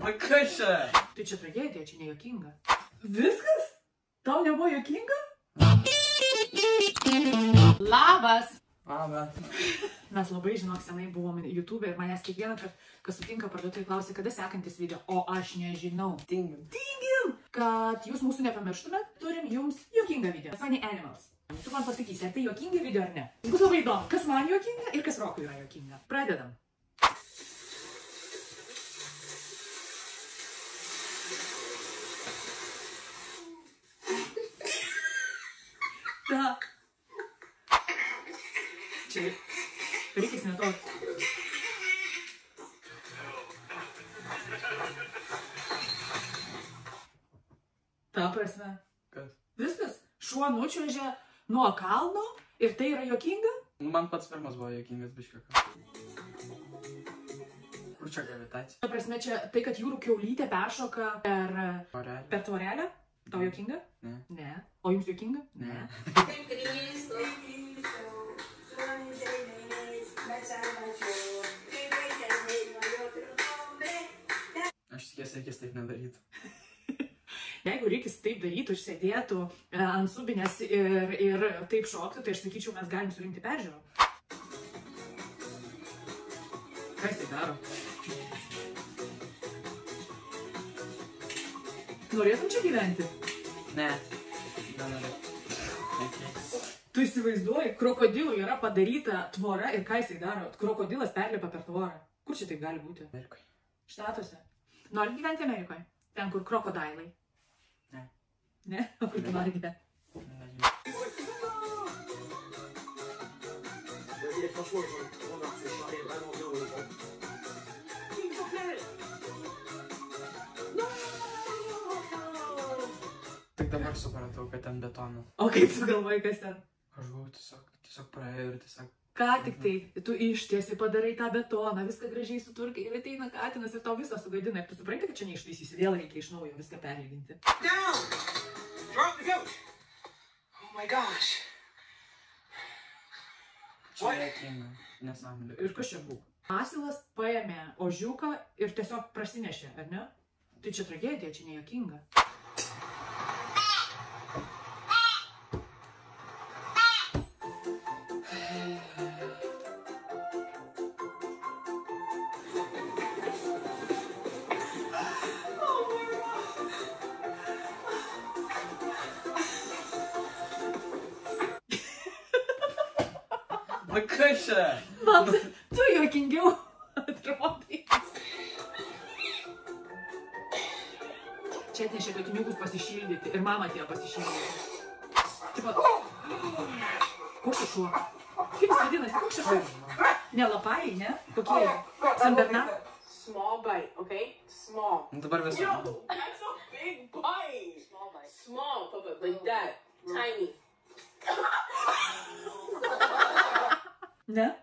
Kas čia? Tai čia tragedija, čia nejuokinga. Viskas? Tau nebuvo juokinga? Labas! Labas. Mes labai, žinok, senai buvom YouTube ir manęs kiekvieną, kas sutinka parduotuvėje, klausia, kada sekantis video, o aš nežinau. Tingim! Kad jūs mūsų nepamirštumėt, turim jums juokingą video. Funny Animals. Tu man pasakysi, ar tai juokingi video ar ne. Bus labai įdomu, kas man juokinga ir kas Rokui yra juokinga. Pradedam. Ta. Čia reikės ne to. Ta prasme. Kas? Viskas. Šuo nučiuožė nuo kalno ir tai yra juokinga? Man pats pirmas buvo juokingas biškiukas. Kur čia gravitacija? Ta prasme, čia tai, kad jūrų kiaulytė peršoka per tvorelę. Tau juokinga? Ne. Ne. O jums juokinga? Ne. Aš tikiuosi, reikės taip nedaryti. Jeigu reikės taip darytų ir sėdėtų ant subinės ir taip šoktų, tai aš sakyčiau, mes galim surinkti peržiūrą. Ką jis tai daro? Norėtum čia gyventi? Ne. Nenorėtum. Tu įsivaizduoji, krokodilui yra padaryta tvora ir ką jis daro? Krokodilas perlipa per tvorą. Kur čia taip gali būti? Amerikoje. Štatuose. Norit gyventi Amerikoje? Ten, kur krokodilai. Ne. Ne? O kur tu nori gyventi? Nežinau. Tik dabar supratau, kad ten betonas. O kaip tu galvoji, kas ten? Aš buvau tiesiog praėjau ir tiesiog... Ką tik tai, tu ištiesi, padarai tą betoną, viską gražiai sutvarkai ir ateina katinas ir tau visą sugadina. Ir tu supranti, kad čia neištaisysi, vėl reikia iš naujo viską perlyginti. Down! Drop the goat! Oh my gosh! Čia juokinga, nesąmonė. Ir kas čia buvo? Asilas paėmė ožiuką ir tiesiog prasinešė, ar ne? Tai čia tragedija, čia nejuokinga. Kas čia? Man, tu juokingiau atrodai. Čia atnešė katiniukus pasišildyti ir mama atėjo pasišildyti. Tipo, koks čia šuo? Kaip jis vadinasi? Koks čia šuo? Ne lapai, ne? Kokie? San Bernard? Small bite, okay? Small. Dabar visą. Yo, that's a big bite. Small bite. Small, Papa, like that. Tiny. Ne?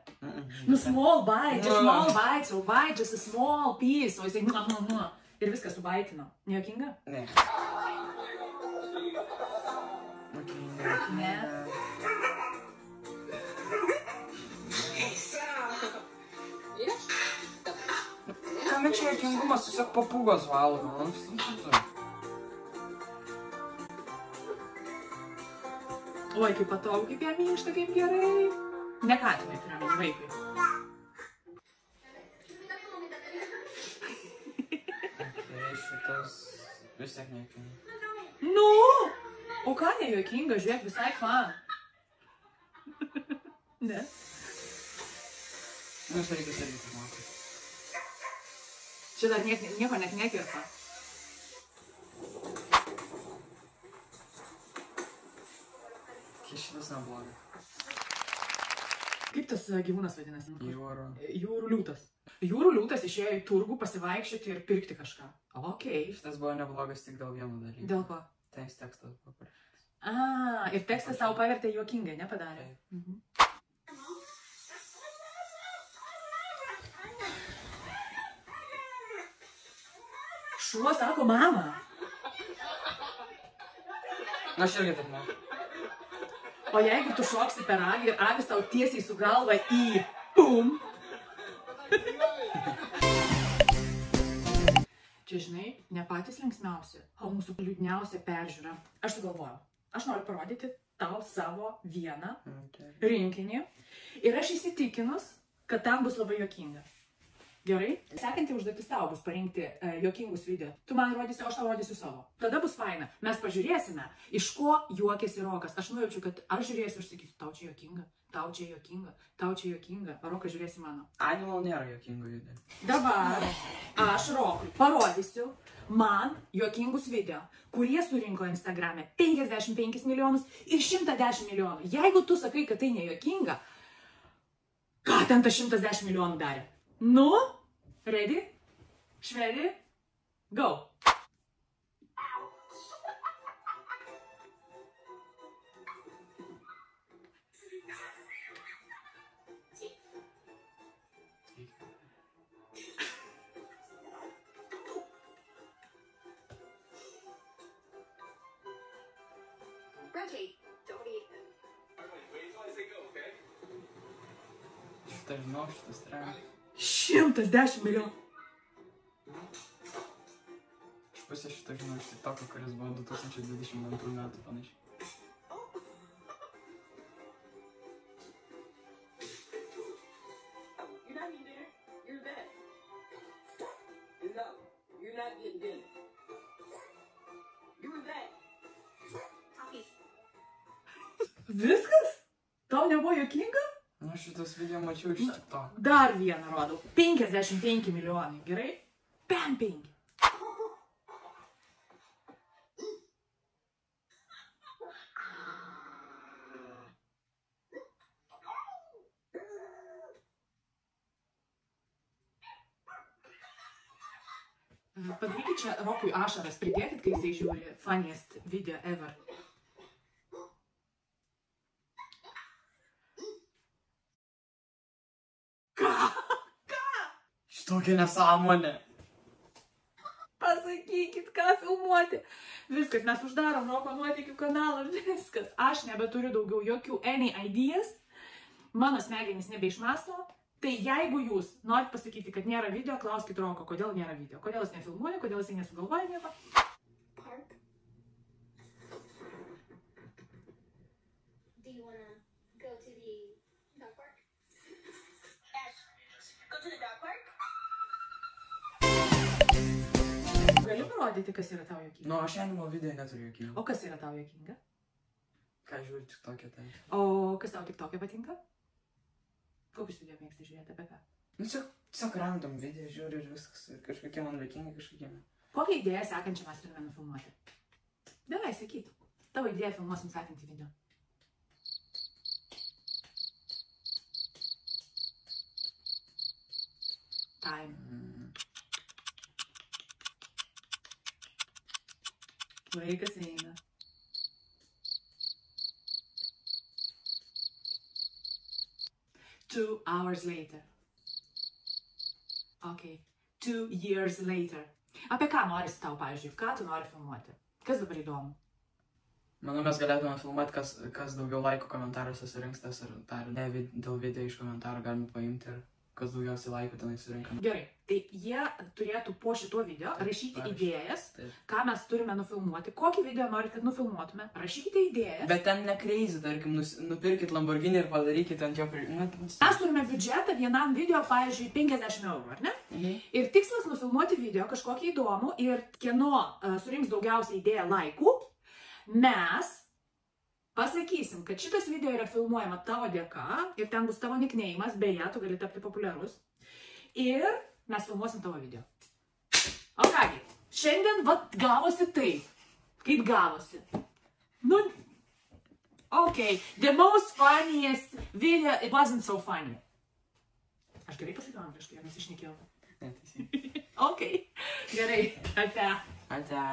Nu, small bite, just small bite, so bite, just a small piece, o jisai ir viskas subaitino. Nejuokinga? Ne. Ne. Kame čia juokingumas, tiesiog papūgos valgo. Oi, kaip patogu, kaip ją minkšta, kaip gerai. Ne katinai, turiu vaikai. Šitas vis tiek nejuokinga. Nu, o ką nejuokinga, žiūrėk, visai fan. Ne? Nu, aš reikia saryti mokyti. Čia dar nieko net nekirpa. Šitas neblogai. Kaip tas gyvūnas vadinasi? Jūrų. Jūrų liūtas. Jūrų liūtas išėjo į turgų pasivaikščioti ir pirkti kažką. Okei. Šitas buvo neblogas tik dėl vieno dalyko. Dėl ko? Tekstas buvo parašytas. Ir tekstas tau pavertė juokingai, nepadarė? Šuo sako mama. Aš irgi taip moku. O jeigu tu šoksi per avį ir avis tau tiesiai su galva į pum. čia, žinai, ne patys linksmiausi, o mūsų liūdniausia peržiūra. Aš sugalvoju, aš noriu parodyti tau savo vieną rinkinį ir aš įsitikinus, kad ten bus labai juokinga. Gerai? Sekanti užduotis tau bus parinkti juokingus video. Tu man rodysi, o aš tau rodysiu savo. Tada bus faina. Mes pažiūrėsime, iš ko juokiasi Rokas. Aš nujaučiu, kad aš žiūrėsiu ir sakysiu, tau čia juokinga, tau čia juokinga, tau čia juokinga. O Rokas žiūrėsi mano. Animal nėra juokingų video. Dabar aš Rokui parodysiu man juokingus video, kurie surinko Instagrame 55 milijonus ir 110 milijonų. Jeigu tu sakai, kad tai nejuokinga, ką ten tas 110 milijonų darė? Nu, ready, švedi, go. Reggie, don't eat them. Šitą žinau, šitas trendas. 110 milijonų. Aš pusę šitą žinau iš TikToko, kuris buvo 2022 metų panašiai. You're not in there. You're there. No, you're not getting dinner. You're there. Viskas? Tau nebuvo juokinga? Na, šitas video mačiau iš TikToko. Dar vieną rodau. 55 milijonai, gerai? Bam, 5. Padarykit čia Rokui ašaras, pridėkit, kai jisai žiūri funniest video ever. Šitokia nesąmonė. Pasakykit, ką filmuoti. Viskas, mes uždarom Roko nuotykių kanalą, viskas. Aš nebeturiu daugiau jokių any ideas. Mano smegenys nebeišmąsto. Tai jeigu jūs norit pasakyti, kad nėra video, klauskit Roko, kodėl nėra video. Kodėl jis nefilmuoja, kodėl jis nesugalvoja nieko. Park. Do you wanna go to the dog park? Ash, go to the dog park? Gali parodyti, kas yra tau juokinga? Nu, aš animal video neturiu juokingų. O kas yra tau juokinga? Ką žiūri TikTok'e ten? O kas tau TikTok'e patinka? Kokius video mėgsti žiūrėti, apie ką? Nu, tiesiog random video žiūri ir viskas. Ir kažkokie man juokingi, kažkokie. Kokią idėją sekančią mes turime nufilmuoti? Davai, sakyk. Tavo idėją filmuosim sekantį video. Time. Laikas eina. Two hours later. Okay. 2 years later. Apie ką norisi tau, pavyzdžiui? Ką tu nori filmuoti? Kas dabar įdomu? Manau, mes galėtume filmuoti, kas daugiau laikų komentaruose surinks tas ir dėl video iš komentarų galime paimti ir kas daugiausiai laikų tenai surinkam. Gerai, tai jie turėtų po šituo video rašyti idėjas, ką mes turime nufilmuoti, kokį video norit, kad nufilmuotume, rašykite idėjas. Bet ten ne crazy, tarkim, nupirkit Lamborghini ir padarykit ant jo... Mes turime biudžetą vienam video, pavyzdžiui, 50 eurų, ar ne? Ir tikslas nufilmuoti video kažkokį įdomų ir kieno surinks daugiausiai idėją laikų, mes pasakysim, kad šitas video yra filmuojama tavo dėka ir ten bus tavo nickname'as, beje, tu gali tapti populiarus. Ir mes filmuosim tavo video. O kągi, šiandien vat gavosi taip, kaip gavosi. Nu, okay, the most funniest video, it wasn't so funny. Aš gerai pasakiau angliškai, nes išnikėjau. Neteisingai. Okay, gerai, ate. Ate.